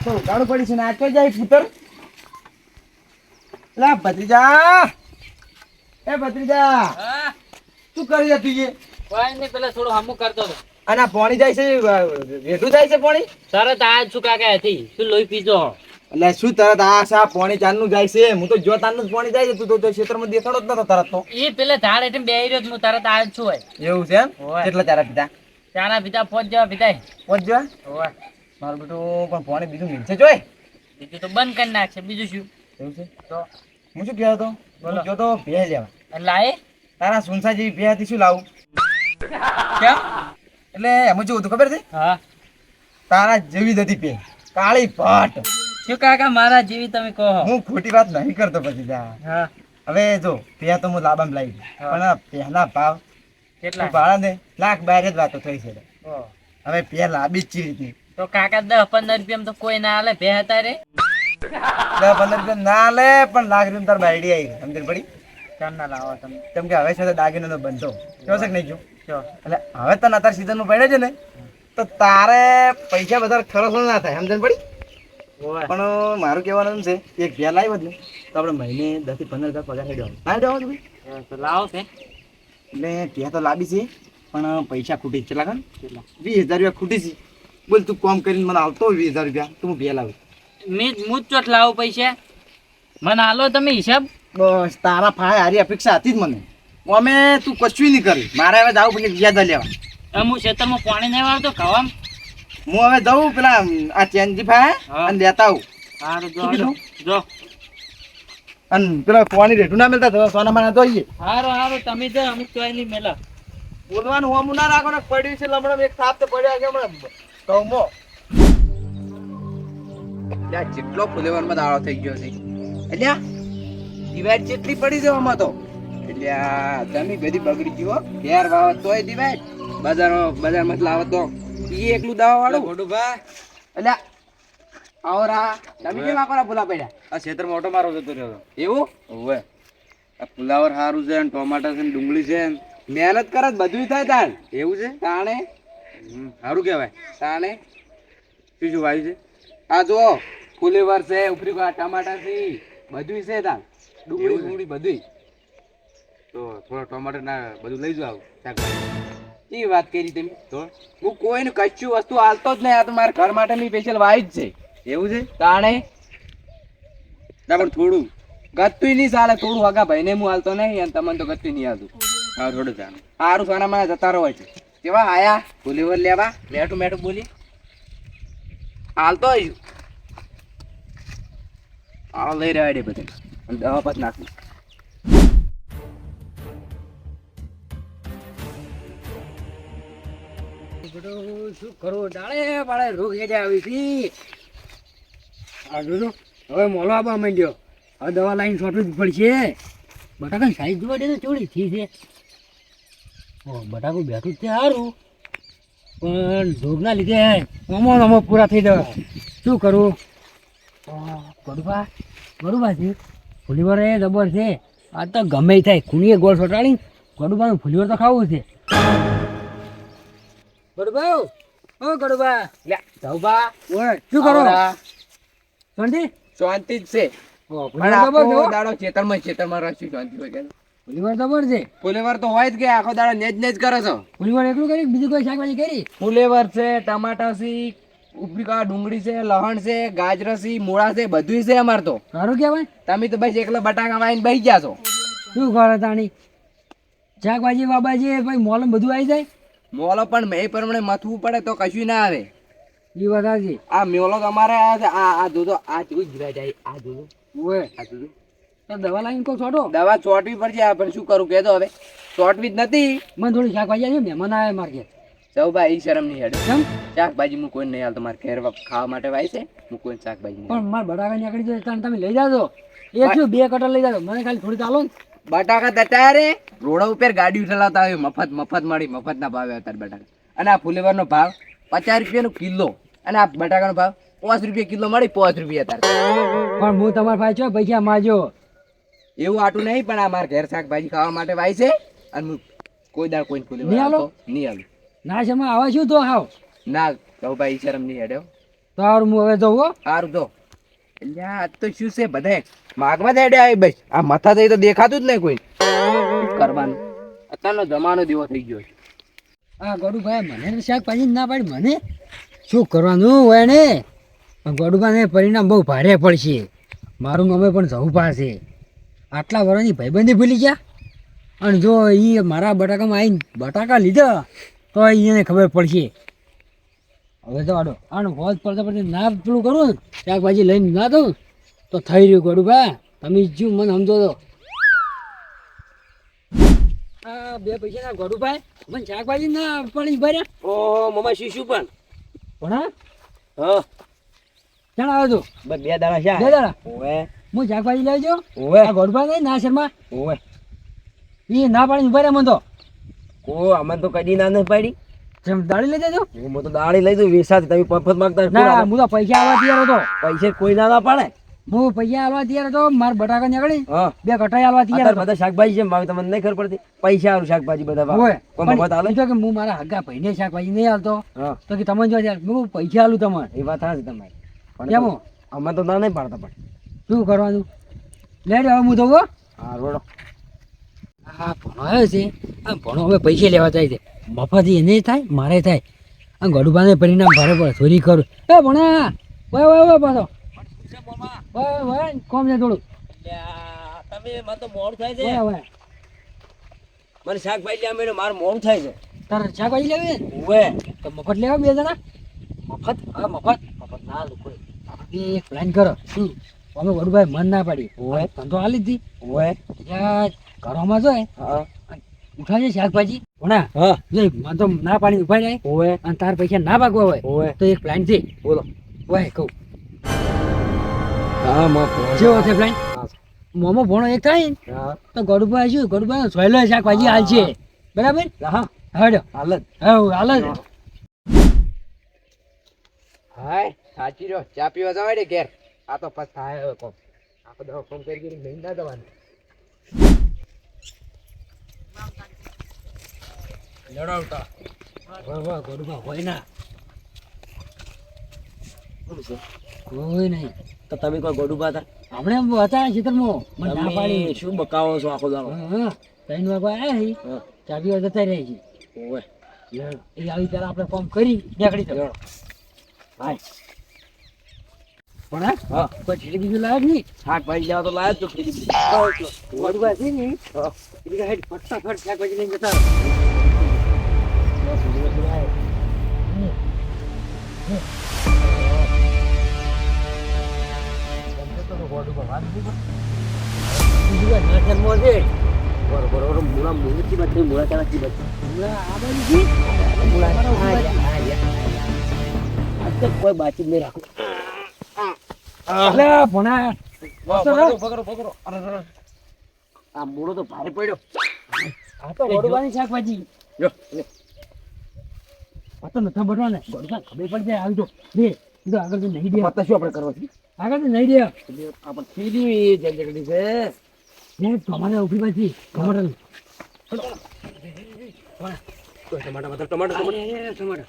તો ઉગાડું પડી છે ને આ કઈ જાય પુત્ર લા ભત્રીજા એ ભત્રીજા હા શું કરી હતી એ કોઈ નહીં પેલા થોડું હમું કરતો હતો અને આ પાણી જાય છે વેઠું જાય છે પાણી તરત આજ શું કાકા હતી શું લોહી પીજો એટલે શું તરત આ સા પાણી ચાંદનું જાય છે હું તો જો તારનું જ પાણી જાય છે તું તો ક્ષેત્રમાં દેખાડો જ નતો તરત તો એ પેલા ઝાડ એટલે બેહી રહ્યો હું તરત આજ છું હોય એવું છે એમ ઓય. કેટલા ચારા પીતા ચાના પીતા પોચ જેવા પીતાય પહોંચજો ઓય મારું બેટું પણ પાણી બીજું મિલશે જોય બીજું તો બંધ કરી નાખશે બીજું શું એવું છે તો હું શું કહેતો બોલો. જો તો ભેહ લેવા એટલે આ એ તારા સુનસા જેવી ભેહ હતી શું લાવું કેમ એટલે એમાં જેવું હતું ખબર છે હા તારા જેવી જ હતી ભેહ કાળી ભટ શું કાકા મારા જેવી તમે કહો હું ખોટી વાત નહીં કરતો પછી જા હા હવે જો ભેહ તો હું લાબામાં લાવી દઉં. હા. પણ આ ભેહના ભાવ કેટલા ભાડા ને લાખ બાર જ વાતો થઈ છે ઓહ. હવે ભેહ લાવી જ ચી રીતની તો કાકા 10-15 રૂપિયા તો કોઈ ના હાલે બે હતા રે 10-15 રૂપિયા ના લે પણ લાખ રૂપિયા તાર બાયડી આવી સમજણ પડી ચાર ના લાવો તમે કેમ કે હવે છે તો દાગીનો બંધો કેવો છે કે નહીં જો ચો એટલે હવે તને અત્યારે સીઝનમાં પડે છે ને તો તારે પૈસા વધારે ખર્ચ ના થાય સમજણ પડી ઓય પણ મારું કહેવાનું એમ છે કે એક ભેલ આવ્યો જ ને તો આપણે મહિને 10-15 હજાર પગાર હેડ્યો ના હેડ્યો ભાઈ તો લાવો છે એટલે ત્યાં તો લાવી છે પણ પૈસા ખૂટી છે લાગે કેટલા 20,000 રૂપિયા ખૂટી છે બોલ તું કોમ કરીને મને આવતો 20,000 રૂપિયા તું ભેલ લાવું હું ચોટ લાવું પૈસા મને હાલો તમે હિસાબ બસ તારા ફાય હારી અપેક્ષા હતી જ મને અમે તું કશું નહીં કરી મારે હવે જાવું પછી વ્યાજ લેવા હું ખેતરમાં પાણી નહીં વાળતો ખાવા હું હવે જાઉં પેલા આ ચેનજી ફાય હા. અને લેતા આવું હારું શું કીધું? જો અને પેલા પાણી રેઠું ના મળતા તો સોના માના જોઈએ હારું તમે જો અમે ચોઈ નહીં મેલા બોલવાનું હોમું ના રાખો ને પડ્યું છે લમણો એક સાપ તો પડ્યા કે હમણાં કૌમો લ્યા જેટલો ફુલેવરમાં દાળો થઈ ગયો છે એટલે દિવાળ જેટલી પડી છે આમાં તો એટલે તમે બધી બગડી ગયો ઘેર વાવત તોય દિવાળ બજારમાં લાવો તો ઈ એકલું દવા વાળું ગોડુભા એટલે આવરા તમે કેમ આકોરા ભૂલા પડ્યા આ ક્ષેત્રમાં ઓટો મારો જતો રહ્યો એવું હવે આ ફુલાવર સારું છે ને ટોમાટા છે ને ડુંગળી છે ને મહેનત કરે બધું થાય તાણ એવું છે તાણે સારું કહેવાય તાણે શું શું વાયુ છે આ જો ફુલેવર છે ઉપરી કો ટમાટા છે બધું છે તાણ ડુંગળી એવું છે? ડુંગળી બધું તો થોડા ટોમાટર ના બધું લઈ જાવ શાકભાજી એ વાત કરી તમે તો હું કોઈને કચ્યું વસ્તુ હાલતો જ નહીં આ તો મારા ઘર માટે ની સ્પેશિયલ વાઈ જ છે એવું છે તાણે ના પણ થોડું ગત્તું નહીં ચાલે થોડું હગા ભાઈને હું હાલતો નહીં અને તમને તો ગત્તું નહીં હાલતું હા થોડું ચાલે સારું સોના મને જતા રહો છે કેવા આયા ફુલેવર લેવા મેઠું મેઠું બોલી હાલતો આવ્યું આ લઈ રહ્યા ડે બધે અને દવા પત નાખું શું કરવું ડાળે પાડે રોગ હેડે આવી હતી આ જોજો હવે મોલો આપવા માંડ્યો હવે દવા લાઈન છોટવી જ પડશે બટાકા સાઈઝ જોવા દે તો ચોડી થી છે ઓ બટાકું બેઠું જ છે સારું પણ રોગના લીધે અમો પૂરા થઈ જવા શું કરવું ગરુબા છે ફુલીવર એ જબર છે આ તો ગમે ઈ થાય ખૂણીએ ગોળ સોટાડી ગરુબાનું ફુલીવર તો ખાવું છે ગરુબા ઓ ગરુબા લે જાઉબા ઓય શું કરો આવરા. શાંતિ શાંતિ જ છે ઓ પણ ફુલીવર જબર છે આખો હો. દાડો ખેતરમાં રસ્યું શાંતિ હોય કે ફુલીવર જબર છે ફુલેવર તો હોય જ કે આખો દાડો નેજ કરે છો ફુલીવર એકલું કરી બીજું કોઈ શાકભાજી કરી ફુલેવર છે ટમાટા છે ઉપરી કા ડુંગળી છે લહણ છે ગાજર છે મૂળા છે બધું છે અમાર તો સારું કહેવાય તમે તો બસ એકલા બટાકા વાઈને બેસી ગયા છો શું કરે તાણી શાકભાજી બાબાજી ભાઈ મોલ બધું આવી જાય મોલો પણ એ પ્રમાણે મથવું પડે તો કશું ના આવે એ વાત સાચી આ મેલો તમારે આ છે, આ જોજો આ જોઈ જ જાય આ જોજો ઓય આ જોજો તો દવા લાવીને કહો છોટો દવા ચોટવી પડશે આ પણ શું કરું કહેતો હવે ચોટવી જ નથી મને થોડી શાકભાજી આવી મહેમાન આવે મારે ઘેર સૌભાઈ ઈ શરમ નહીં હેડે કેમ શાકભાજી હું કોઈ નહીં હાલતો મારે ઘેર ખાવા માટે વાય છે હું કોઈ શાકભાજી નહીં પણ મારે બટાકા નીકળી જાય કારણ તમે લઈ જાજો એક શું 2 કટર લઈ જાજો મને ખાલી થોડી ચાલો ને બટાકા દટા રે રોડ ઉપર ગાડી ઉઠાવતા હોય મફત મળી મફત ના ભાવે અત્યારે બટાકા અને આ ફુલેવરનો ભાવ 50 રૂપિયાનો કિલો અને આ બટાકાનો ભાવ 5 રૂપિયા કિલો મળી 5 રૂપિયા અત્યારે પણ હું તમારા ભાઈ છો પૈસા માજો એવું આટું નહીં પણ આ મારા ઘેર શાકભાજી ખાવા માટે વાય છે અને હું કોઈ દાળ કોઈ ફુલેવર નહીં હાલો? નહીં હાલું ના સમય આવે શું તો હાવ ના કહું ભાઈ ઈ શરમ નહીં હેડ્યો તો હારું હું હવે જઉં હો. સારું તો એટલે આ તો શું છે બધા માગવા જ હેડે આવી બસ આ માથા થઈ તો દેખાતું જ નહીં કોઈ શું કરવાનું અત્યારનો જમાનો દેવો થઈ ગયો છે હા ગોડુભાઈ મને શાકભાજી ના પાડી મને શું કરવાનું હોય ને ગોડુભાઈને પરિણામ બહુ ભારે પડશે મારું નામે પણ જવું પાસે આટલા વર્ષની ભાઈબંધી ભૂલી ગયા અને જો એ મારા બટાકામાં આવીને બટાકા લીધા તો એને ખબર પડશે હવે તો આડો આનો હોજ પડતા પડતા ના પેલું કરું ને શાકભાજી લઈને ના દઉં તો થઈ રહ્યું ગોડુભાઈ તમે જો મને સમજો તો આ બે પૈસા ના ગોડુભાઈ મને શાકભાજી ના પડી ભર્યા ઓ મમ્મા શું પણ પણ હા હા ચાલ આવ્યો તું બસ 2 દાડા છે 2 દાડા ઓવે હું શાકભાજી લઈ જાઉં ઓવે આ ગોડભાઈ નહીં ના શર્મા ઓવે એ ના પાડીને ભર્યા મને તો કો અમને તો કદી ના નહીં પાડી જેમ દાડી લઈ જજો હું તો દાડી લઈ જઉં વેસાથી તમે મફત માંગતા ના હું તો પૈસા આવવા તૈયાર હતો પૈસે કોઈ ના પાડે હું પૈસા આવવા તૈયાર હતો મારા બટાકા નીકળી હા 2 કટાઈ આવવા તૈયાર હતો બધા શાકભાજી છે મારે તમને નહીં ખબર પડતી પૈસા આવું શાકભાજી બધા હોય કોઈ મફત આલે પણ એ તો કે હું મારા હગા ભાઈને શાકભાજી નહીં આવતો હા તો કે તમને જો યાર હું પૈસા આલું તમને એ વાત હા છે તમારી પણ કેમ અમે તો ના નહીં પાડતા પણ શું કરવાનું લે હવે હું તો હો હા રોડો હા ભણો આવ્યો છે આ ભણો હવે પૈસા લેવા જાય છે મફત એને થાય મારે થાય આ ગડુબાને પરિણામ ભારે પડે ચોરી કરું એ ભણા વાય પાછો વાય કોમ છે થોડું તમે મને તો મોડું થાય વાય વાય મને શાકભાજી લેવા મેળો મારું મોડું થાય છે તારે શાકભાજી લેવી છે? ઓવે તો મફત લેવા 2 જણા મફત હા મફત ના લોકો આપણે એક પ્લાન કરો શું અમે ગડુભાઈ મન ના પાડી ઓવે ધંધો હાલી જ દી ઓવે ત્યાં ઘરોમાં જોઈએ હા ઉઠાજે શાકભાજી ભણા હા જો મને તો ના પાડી ઉભા જાય ઓવે અને તાર પૈસા ના ભાગવા હોય ઓવે તો એક પ્લાન છે બોલો વાય કહું હા મફત જેવો છે પ્લાન મોમો ભણો એક થાય ને હા તો ગડુભાઈ શું ગડુભાઈ સોયલો શાકભાજી હાલ છે બરાબર હા હડો હાલત હાલ જ હાય સાચી રહ્યો ચા પીવા જવાય ને ઘેર આ તો પછી થાય હવે કોમ આપણે દવા ફોન કરી નહીં ના જવાનું લડાવતા વાહ વાહ ગડુભાઈ હોય ના કોઈ નહીં તો તમે કોઈ ગોડુબા હતા આપણે એમ હતા ખેતરમાં મને ના પાડી શું બકાવો છો આખો દાડો હા 3 વાગે આવ્યા છે હા ચાબી વાર જતા રહે છે ઓવે એ આવી ત્યારે આપણે ફોન કરી નીકળી તો ભાઈ પણ હા કોઈ ઠીક બીજું લાયક નહીં શાકભાજી લેવા તો લાયા જ તો ફરી ગડુભાઈ છે ને હા એટલે હેડ ફટાફટ શાકભાજી લઈને જતા કોઈ બાતચીત નહીં રાખો આ મૂળો તો ભારે પડ્યો આ તો ગોડુભાઈની શાકભાજી આ તો નથી બનવા ને ગોડુભાઈ ખબર પડી જાય આવી તો દે એ તો આગળ તો નહીં દે પત્તા શું આપણે કરવા છે આગળ તો નહીં દે આપણે સીધી જલ્દી છે ને તમારે ઉભી પાછી ટમાટર ટમાટા ટમાટા ટમાટર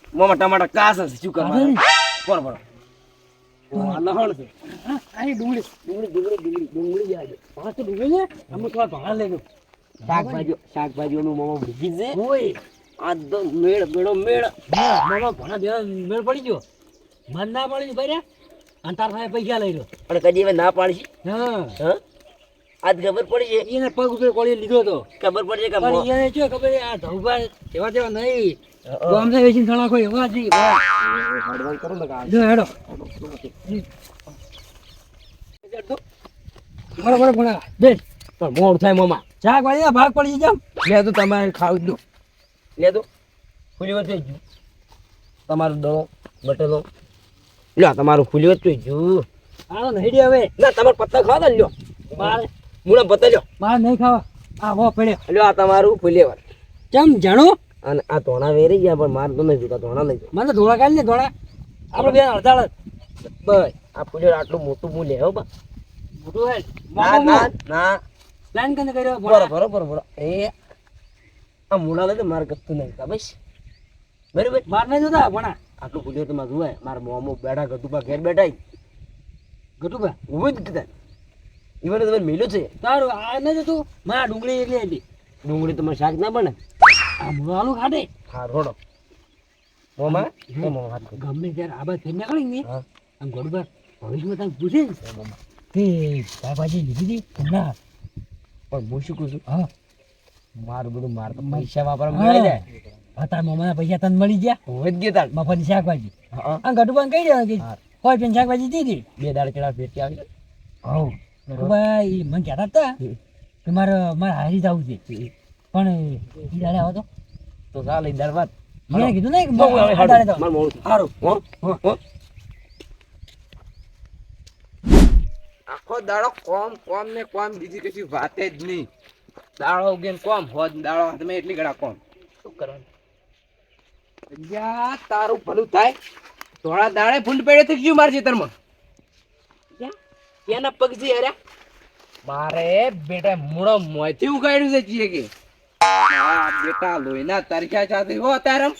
મોમાં ટમાટા કાસ હશે શું કરવાનું બોલો બોલો લહણ છે આની ડુંગળી જાય પાંચ તો ડુંગળી ને અમે થોડા ભાડા લઈ લો શાકભાજીઓનું મોમાં ભૂગી છે ઓય આ તો મેળ બેડો મેળ મામા ઘણા બે મેળ પડી ગયો મન ના પડી ભાઈ અને તાર પાસે પૈસા લઈ લો અને કદી હવે ના પાડશી હા હા આજ ખબર પડી છે એને પગ ઉપર કોળી લીધો તો ખબર પડી છે કે પણ એને શું ખબર આ ધઉભા એવા તેવા નહીં ગામના વેચીને થણા કોઈ એવા જ નહીં એડવાન્સ કરો ને કા જો હેડો બરોબર ભણા બેસ પણ મોડ થાય મોમાં શાકભાજી ના ભાગ પડી જામ લે તો તમારે ખાવું જ દો લે તો ખુલ્લી વચ્ચે તમારું દળો બટેલો લ્યો તમારું ખુલ્લી વચ્ચે જો આનો નહીં દે હવે ના તમારે પત્તા ખાવા લ્યો મારે મૂળા પત્તા લ્યો મારે નહીં ખાવા આ હો પડ્યો લ્યો આ તમારું ફુલેવર ચમ જાણો અને આ ધોણા વેરી ગયા પણ મારે તો નહીં જોતા ધોણા લઈ જાઓ મને તો ધોળા કાઢી ને ધોળા આપણે બે અડધા બસ આ ફુલેવર આટલું મોટું હું લેવો બા મોટું હે ના ના ના પ્લાન કને કર્યો બરોબર બરોબર એ આ મૂળા લઈ તો મારે ગતું નહીં બસ બરાબર માર નહીં જોતા ભણા આટલું પૂછ્યું તો માં જોવાય મારા મોમો બેઠા ગટુબા ઘેર બેઠા ગટુબા ઉભો જ કીધા ઈવન તમે મેલ્યો છે તારું આ ન જતું મારા ડુંગળી એટલી હતી ડુંગળી તમારે શાક ના બને આ મૂળો આલુ ખાટે હા રોડો મોમા મોમા વાત ગમે ત્યારે આ બાદ ફેર નીકળી ને આમ ગોડબા ભવિષ્યમાં તમે પૂછે ને મોમા તે શાકભાજી લીધી હતી ના પણ હું શું કહું છું હા મારું બધું માર તો પૈસા વાપરવા મળી જાય તારા મામાના પૈસા તને મળી ગયા હોય જ ગયા તાર મફતની શાકભાજી આ ગટુબાને કહી દેવા કે હોય પેન શાકભાજી દીધી 2 દાડા ચડા ભેટી આવી હવ ભાઈ મને કહેતા હતા કે મારે હારી જવું છે પણ ઈ દાડે આવો તો ચાલે ઈ દાડ વાત મેં કીધું ને કે મારે મોડું સારું આખો દાડો કોમ ને કોમ બીજી કશી વાતે જ નહીં દાડો ઉગે ને કોમ હોદ દાડો તમે એટલી ગળા કોમ શું કરવાનું યા તારું ભલું થાય થોડા દાડે ફૂંડ પેડે થઈ ગયું મારા ખેતરમાં કેના પગજી અરે મારે બેટા મૂળો મોંથી ઉગાડ્યું છે ચીએ કે બેટા લોહીના તરખ્યા સાથે હો તારમ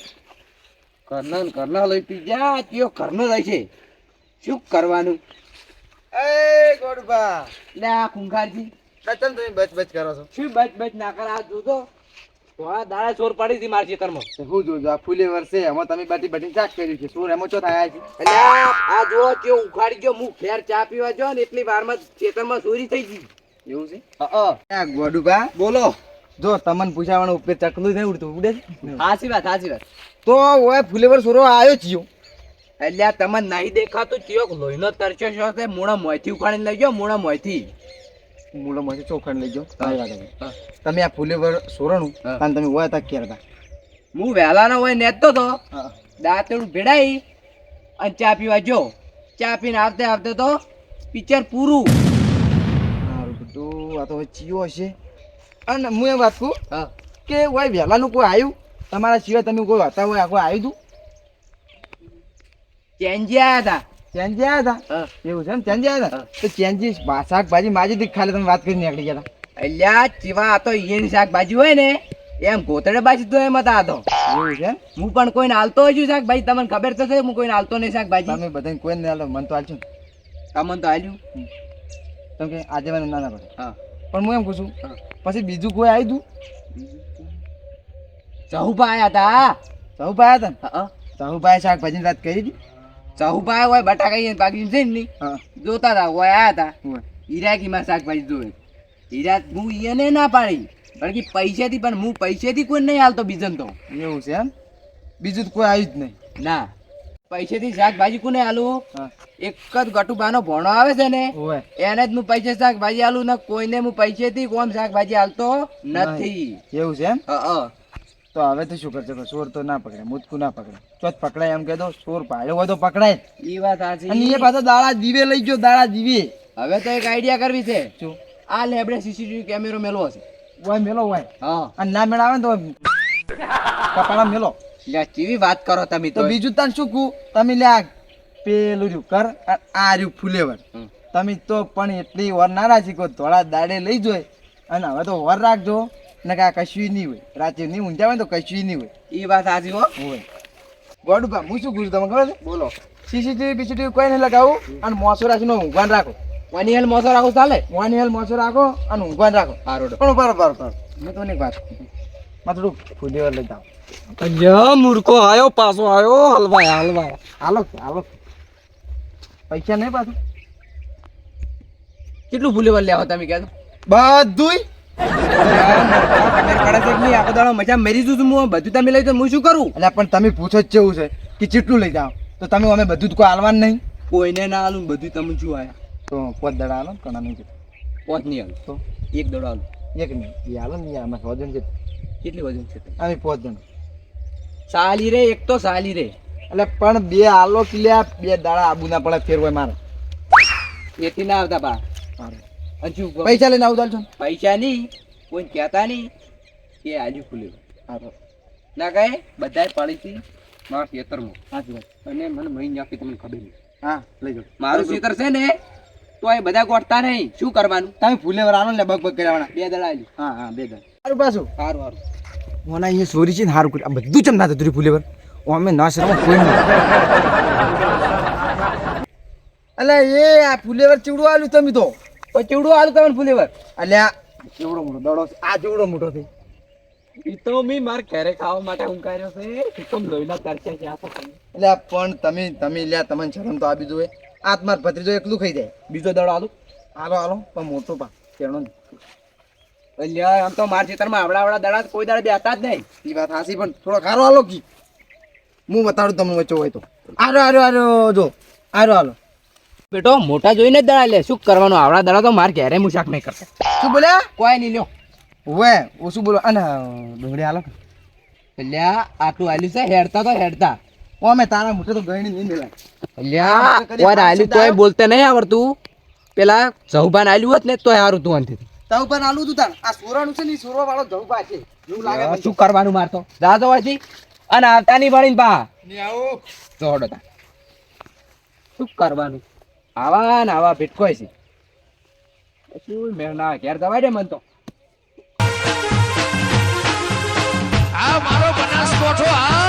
કરના લોહી પી જા ચિયો ઘરનો જાય છે શું કરવાનું એ ગોડબા લે આ કુંખારજી કચમ તમે બચ કરો છો શું બચ ના કર આ જોતો થોડા દાડા ચોર પડી હતી મારા ખેતરમાં હું જોજો આ ફૂલે વર્ષે એમાં તમે બાટી ચાક કર્યું છે સોર એમાં ચો થાય છે એટલે આ જો કે ઉખાડી ગયો હું ખેર ચા પીવા જો ને એટલી વારમાં ખેતરમાં ચોરી થઈ ગઈ એવું છે હા ગોડુબા બોલો જો તમને પૂછાવાનું ઉપર ચકલું નહીં ઉડતું ઉડે છે સાચી વાત તો ઓય ફૂલેવર સોરો આવ્યો ચિયો એટલે તમને નહીં દેખાતું ચિયો લોહીનો તરસ્યો છો તે મોણા મોંથી ઉખાડીને લઈ ગયો મોણા મોંથી મૂળો માંથી ચોખાણ લઈ જાઓ તમે આ ફૂલેવર સોરણું અને તમે ઓય તક કેરતા હું વહેલાનો હોય નેતો તો દાંતેડું ભેડાઈ અને ચા પીવા જો ચા પીને આવતે તો પિક્ચર પૂરું સારું બધું આ તો હવે ચિયો હશે અને હું એમ વાત કહું કે ઓય વહેલાનું કોઈ આવ્યું તમારા સિવાય તમે કોઈ હતા હોય આ કોઈ આવ્યું તું ચેન્જી આવ્યા ચેન્જી આવ્યા હતા એવું છે ને ચેન્જી આવ્યા હતા તો ચેન્જી શાકભાજી માજી ખાલી તમે વાત કરીને નીકળી ગયા હતા અલ્યા ચીવા આ તો ઈયની શાકભાજી હોય ને એમ ગોતડે બાજી તો એમ હતા આ તો એવું છે હું પણ કોઈને હાલતો હોય છું શાકભાજી તમને ખબર તો છે હું કોઈને હાલતો નહીં શાકભાજી તમે બધાને કોઈને નહીં હાલો મન તો હાલશું તમને તો હાલ્યું કેમ કે આજે મને ના પડે હા પણ હું એમ પૂછું પછી બીજું કોઈ આવ્યું તું ચહુપા આયા હતા ચહુપા આવ્યા હતા ચહુપાએ શાકભાજીની વાત કરી હતી ચહુપા હોય બટાકા બાકી છે ને જોતા હતા હોય આયા હતા હીરા માં શાકભાજી જોવે હીરા હું ઈને ના પાડી કારણ કે પૈસેથી પણ હું પૈસેથી કોઈ નહીં હાલતો બીજન તો એવું છે એમ બીજું તો કોઈ આવ્યું જ નહીં ના પૈસેથી શાકભાજી કોને હાલું એક જ ગટુબાનો ભણો આવે છે ને એને જ હું પૈસે શાકભાજી હાલું ને કોઈને હું પૈસેથી કોમ શાકભાજી હાલતો નથી એવું છે એમ તો હવે તો શું કરશે ચોર તો ના પકડે મુદકું ના પકડે ચોથ પકડાય એમ કહેતો ચોર પાડ્યો હોય તો પકડાય એ વાત સાચી અને એ પાછો દાડા દીવે લઈ ગયો દાડા દીવે હવે તો એક આઈડિયા કરવી છે શું આ લેબડે સીસીટીવી કેમેરો મેલવો હશે ઓય મેલો હોય હા અને ના મેળ આવે ને તો કપાળા મેલો કેવી વાત કરો તમે તો બીજું તને શું કહું તમે લે પેલું રહ્યું કર આ રહ્યું ફૂલેવર તમે તો પણ એટલી વર ના રાખી કો થોડા દાડે લઈ જોય અને હવે તો વર રાખજો ને કે આ કશું નહીં હોય રાતે નહીં ઊંઝા હોય તો કશું નહીં હોય એ વાત સાચી હો હોય ગોડુભા હું શું પૂછું તમે ખબર છે બોલો સીસીટીવી બીસીટીવી કોઈ નહીં લગાવું અને મોસો રાખીને ઊંઘવાન રાખો વાની હેલ મોસો રાખો ચાલે વાની હેલ મોસો રાખો અને ઊંઘવાન રાખો હારોડો પણ બરાબર મેં તો નહીં વાત માં થોડું ફૂલેવર લઈ જાઓ અલ્યા મૂર્ખો આયો પાછો આયો હલવાય હાલો પૈસા નહીં પાછું કેટલું ફૂલેવર લેવો તમે કહેતો બધુંય આખો દાડો મજા મરી જઉં હું બધું તમે લઈ તો હું શું કરું એટલે પણ તમે પૂછો જ કેવું છે કે કેટલું લઈ જાઓ તો તમે અમે બધું જ કોઈ હાલવાનું નહીં કોઈને ના હાલું બધું તમે શું આયા તો 5 દડા હાલો ઘણા નહીં પોત નહીં હાલું તો એક દડો હાલું એક નહીં એ હાલો ને આમાં વજન છે કેટલી વજન છે અમે 5 જણ સાલી રે એક તો સાલી રે એટલે પણ 2 હાલો કિલ્યા 2 દાડા આબુ ના પડે ફેર હોય મારે એથી ના આવતા બા હજુ પૈસા લઈને આવું છો પૈસા નહીં કોઈ કહેતા નહીં કે આજુ ખુલ્યું ના કહે બધાય પડી હતી મારા ખેતરમાં સાચી વાત અને મને મહિને આપી તમને ખબર નહીં હા લઈ જાઓ મારું ખેતર છે ને તો એ બધા ગોઠતા નહીં શું કરવાનું તમે ફૂલેવર આનો ને બગ કર્યાવાના 2 દડા આવ્યું હા 2 દડા સારું પાછું સારું મને અહીંયા ચોરી છે ને સારું કર્યું આ બધું ચમ ના થતું ફૂલેવર અમે ના શરમ કોઈ નહીં. અલ્યા એ આ ફુલેવર ચીવડું આલ્યું તમે તો. કોઈ ચેવડું આલું તમને ફુલેવર અલ્યા ચીવડો મોટો દડો છે. આ ચીવડો મોટો છે. ઈ તો મી માર ઘરે ખાવા માટે હું કર્યો છે એકદમ લોહીના તરસે છે આ તો તમે. અલ્યા પણ તમે લ્યા તમને શરમ તો આપી દો. આત્માર ભત્રીજો એકલું ખાઈ જાય. બીજો દડો આલું હાલો હાલો પણ મોટો પા તેનો નહીં. અલ્યા આમ તો માર ખેતરમાં આવડા દડા કોઈ દાડે બેતા જ નહીં. એ વાત હાસી પણ થોડો ખારો હાલો કી. હું બતાડું તમને વચ્ચે હોય તો. આરો જો આરો હાલો. બેટો મોટા જોઈને જ દડા લે શું કરવાનું આવડા દડા તો માર ઘરે હું શાક નહીં કરતો. શું બોલ્યા? કોઈ નહીં લ્યો. વે ઓ શું બોલો અને ડુંગળી હાલો. અલ્યા આટલું આલ્યું છે હેડતા તો હેડતા. ઓ અમે તારા મોટે તો ગણી નહીં મેલાય. અલ્યા કોઈ આલ્યું તોય બોલતે નહીં આવડતું. પેલા જહુબાન આલ્યું હોત ને તોય હારું તું અંતે. તાવ પર આલું તું તાર. આ સોરાનું છે ને સોરવા વાળો જવું છે. એવું લાગે મને. શું કરવાનું મારતો જાતો હોયથી અને આવતા નહીં ભણીને પા નહીં આવો. જોડો તા શું કરવાનું આવા ને આવા ભેટકોય છે શું મેં ના ઘેર જવાય દે મન તો આ મારો બનાસકોઠો આ